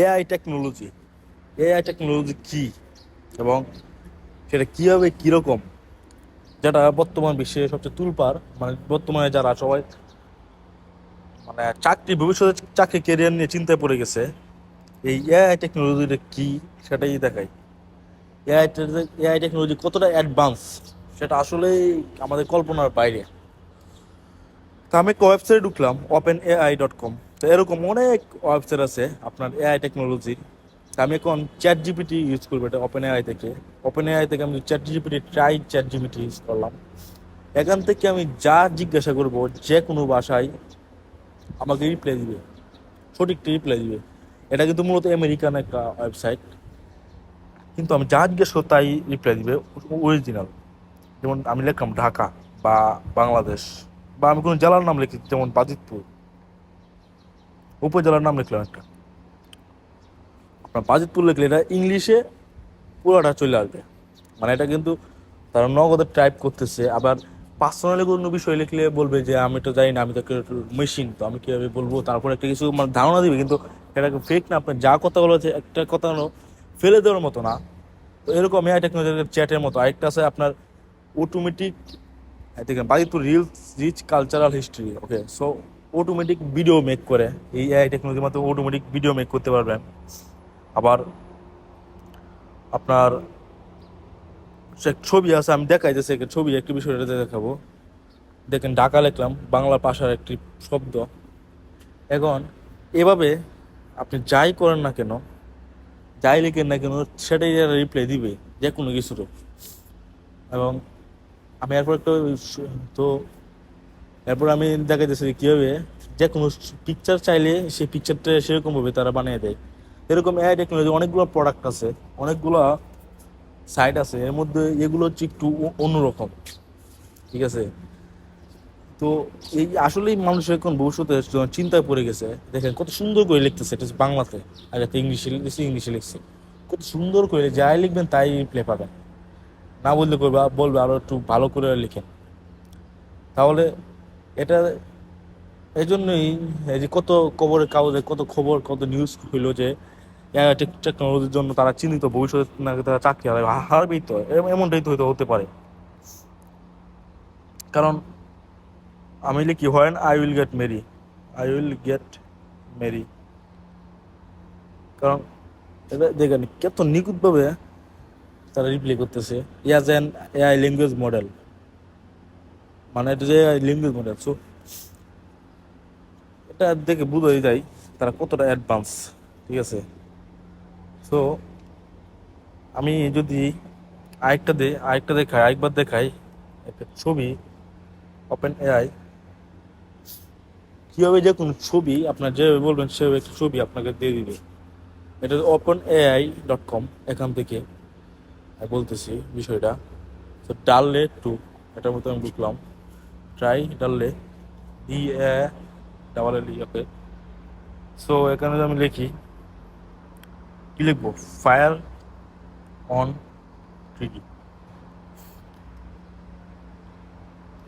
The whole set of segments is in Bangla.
এআই টেকনোলজি কি এবং সেটা কীভাবে কীরকম, যেটা বর্তমান বিশ্বে সবচেয়ে তুলপার, মানে বর্তমানে যারা সবাই মানে ভবিষ্যতে চাকরি কেরিয়ার নিয়ে চিন্তায় পড়ে গেছে, এই এআই টেকনোলজিটা কি সেটাই দেখায়। এআই এআই টেকনোলজি কতটা অ্যাডভান্স সেটা আসলেই আমাদের কল্পনার বাইরে। তো আমি একটা ওয়েবসাইটে ঢুকলাম, openai.com। তো এরকম অনেক ওয়েবসাইট আছে আপনার এআই টেকনোলজির। আমি এখন ChatGPT ইউজ করবো, এটা ওপেন এআই থেকে আমি ChatGPT ইউজ করলাম। এখান থেকে আমি যা জিজ্ঞাসা করব যে কোনো ভাষায় আমাকে রিপ্লাই দিবে, সঠিক রিপ্লাই দিবে। এটা কিন্তু মূলত আমেরিকান একটা ওয়েবসাইট, কিন্তু আমি যা জিজ্ঞেস করবো তাই রিপ্লাই দিবে, অরিজিনাল। যেমন আমি লিখলাম ঢাকা বা বাংলাদেশ, বা আমি কোনো জেলার নাম লিখি যেমন বাজিতপুর, উপজেলার নাম লিখলাম একটা, আপনার বাজিতপুর লিখলে এটা ইংলিশে পুরোটা চলে আসবে। মানে এটা কিন্তু তারা নগদে টাইপ করতেছে। আবার পার্সোনালি কোনো বিষয় লিখলে বলবে যে আমি তো জানি না, আমি তো মেশিন, তো আমি কীভাবে বলবো, তারপর একটা কিছু মানে ধারণা দিবে, কিন্তু এটা ফেক না। আপনার যা কথা বলা হচ্ছে একটা কথা ফেলে দেওয়ার মতো না। তো এরকম এআই টেকনোলজি চ্যাটের মতো আরেকটা আছে আপনার অটোমেটিক, দেখেন বাজিতপুর রিচ কালচারাল হিস্ট্রি। ওকে, সো অটোমেটিক ভিডিও মেক করে, এই এআই টেকনোলজির মাধ্যমে অটোমেটিক ভিডিও মেক করতে পারবেন। আবার আপনার সে ছবি আছে, আমি দেখাইতেছি একটা ছবি, একটি বিষয়টা দেখাবো। দেখেন ঢাকা লিখলাম, বাংলা ভাষার একটি শব্দ। এখন এভাবে আপনি যাই করেন না কেন, যাই লিখেন না কেন, সেটাই রিপ্লাই দিবে যে কোনো কিছুর। এবং আমি এরপর একটা তো এরপর আমি দেখাইতেছি কীভাবে যে কোনো পিকচার চাইলে সেই পিকচারটা সেরকমভাবে তারা বানিয়ে দেয়। এরকম এআই টেকনোলজি অনেকগুলো প্রোডাক্ট আছে, অনেকগুলো সাইট আছে, এর মধ্যে এগুলো হচ্ছে একটু অন্যরকম, ঠিক আছে। তো এই আসলেই মানুষ এখন ভবিষ্যতে চিন্তায় পড়ে গেছে। দেখেন কত সুন্দর করে লিখতেছে, এটা হচ্ছে বাংলাতে, আগে তো ইংলিশে লিখছে। কত সুন্দর করে যাই লিখবেন তাই রিপ্লাই পাবেন। না বললে বলবে আরো একটু ভালো করে লিখেন। তাহলে এটা এই জন্যই এই যে কত খবরের কাগজে কত খবর, কত নিউজ হইলো যে টেকনোলজির জন্য তারা চিন্তিত, ভবিষ্যতে নাকি তারা চাকরি হারবেই। তো এমনটাই তো হয়তো হতে পারে। কারণ আমি লিখি when I will get Mary. কারণ এটা দেখেন কত নিখুঁতভাবে তারা রিপ্লাই করতেছে। Iaz an AI language model, মানে এটা যে এআই ল্যাঙ্গুয়েজ মডেল। সো এটা দেখে বোঝাই যায় তারা কতটা অ্যাডভান্স, ঠিক আছে। সো আমি যদি আরেকবার দেখাই একটা ছবি, open AI কীভাবে যে কোনো ছবি আপনার যেভাবে বলবেন সেভাবে একটা ছবি আপনাকে দিয়ে দিবে। এটা openai.com, এখান থেকে আমি বলতেছি বিষয়টা। তো ডাললে টু, এটার মধ্যে আমি ঢুকলাম, ট্রাই ডাললে DA ওকে। সো এখানে আমি লিখি, কি লিখবো, ফায়ার অন 3D।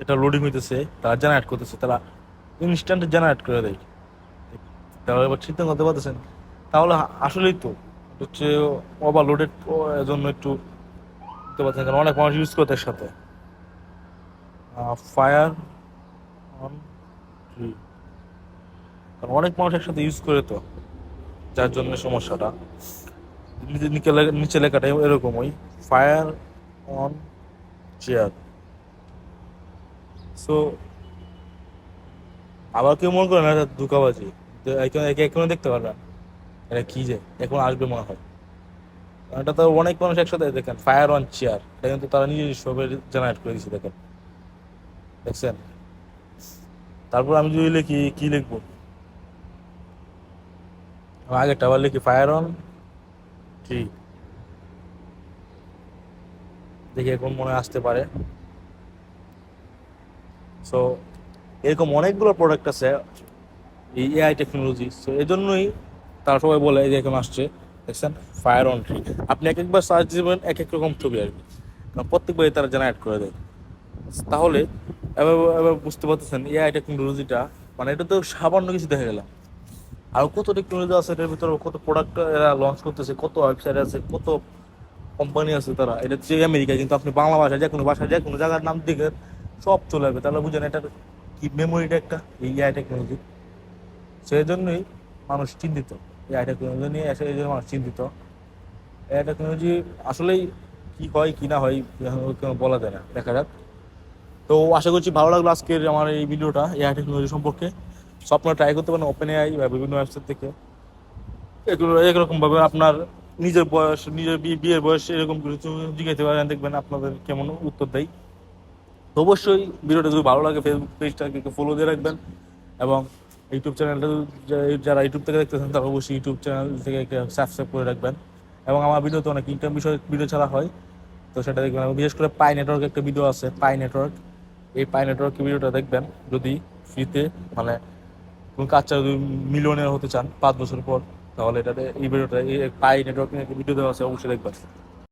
এটা লোডিং হইতেছে, তারা জেনারেট করতেছে, তারা ইনস্ট্যান্ট জেনারেট করে দেয়। তারা এবার চিন্তা করতে পারতেছেন, তাহলে আসলেই তো হচ্ছে ওভারলোডেড জন্য একটু বুঝতে পারছেন, কারণ অনেক মানুষ ইউজ করে তার সাথে। ফায়ার অন 3, কারণ অনেক মানুষ একসাথে ইউজ করে, তো যার জন্য সমস্যাটা। নিচে লেখাটা এরকমই, ফায়ার অন চেয়ার। সো আবার কেউ মনে করেন এটা ধোঁকাবাজি, এখনো দেখতে পারবেন এটা কি যে এখন আসবে মনে হয়। কারণ এটা তো অনেক মানুষ একসাথে, দেখেন ফায়ার অন চেয়ার, এটা কিন্তু তারা নিজস্ব জেনারেট করে দিচ্ছে, দেখেন, দেখছেন। তারপর আমি যদি লিখি, কি লিখবো, আগেরটা আবার লিখি ফায়ার অন 3, দেখি এখন মনে আসতে পারে। সো এরকম অনেকগুলো প্রোডাক্ট আছে এই এআই টেকনোলজি। সো এই জন্যই তারা সবাই বলে যে এখন আসছে, দেখছেন, ফায়ার অন 3। আপনি এক একবার সার্চ দিবেন এক এক রকম ছবি আসবে, কারণ প্রত্যেকবারই তারা জেনারেট করে দেয়। তাহলে এবার এবার বুঝতে পারতেছেন এআই টেকনোলজিটা, মানে এটা তো সামান্য কিছু দেখা গেলাম। আর কত টেকনোলজি আছে এটার ভিতরে, কত প্রোডাক্ট এরা লঞ্চ করতেছে, কত ওয়েবসাইট আছে, কত কোম্পানি আছে তারা। এটা যে আমেরিকা, কিন্তু আপনি বাংলা ভাষায় যে কোনো ভাষায় যে কোনো জায়গার নাম দিকে সব চলে আসবে। তাহলে বুঝেন এটার কি মেমোরিটা একটা, এই এআই টেকনোলজি। সেই জন্যই মানুষ চিন্তিত, এআই টেকনোলজি নিয়ে এসে এই জন্য মানুষ চিন্তিত। এআই টেকনোলজি আসলেই কি হয় কি না হয় এখন কোনো বলা যায় না, দেখা যাক। তো আশা করছি ভালো লাগলো আজকের আমার এই ভিডিওটা এআই টেকনোলজি সম্পর্কে। সো আপনারা ট্রাই করতে পারেন ওপেন এআই বা বিভিন্ন ওয়েবসাইট থেকে। এগুলো একরকম ভাবে আপনার নিজের বয়স, নিজের বিয়ের বয়স এরকম কিছু জিজ্ঞাসা করেন, দেখবেন আপনাদের কেমন উত্তর দেয়। তো অবশ্যই ভিডিওটা যদি ভালো লাগে ফেসবুক পেজটাকে একটু ফলো দিয়ে রাখবেন, এবং ইউটিউব চ্যানেলটা যারা ইউটিউব থেকে দেখতেছেন তারা অবশ্যই ইউটিউব চ্যানেল থেকে সাবস্ক্রাইব করে রাখবেন। এবং আমার ভিডিওতে অনেক ইনকাম বিষয়ক ভিডিও ছাড়া হয়, তো সেটা দেখবেন। বিশেষ করে পাই নেটওয়ার্ক একটা ভিডিও আছে, পাই নেটওয়ার্ক, এই পাই নেটওয়ার্কের ভিডিওটা দেখবেন যদি ফ্রিতে, মানে কোনো কাজ যদি মিলিয়নের হতে চান 5 বছর পর, তাহলে এটাতে এই ভিডিওটা, এই পাই নেটওয়ার্ক নিয়ে একটা ভিডিও দেওয়া আছে, অবশ্যই দেখবেন।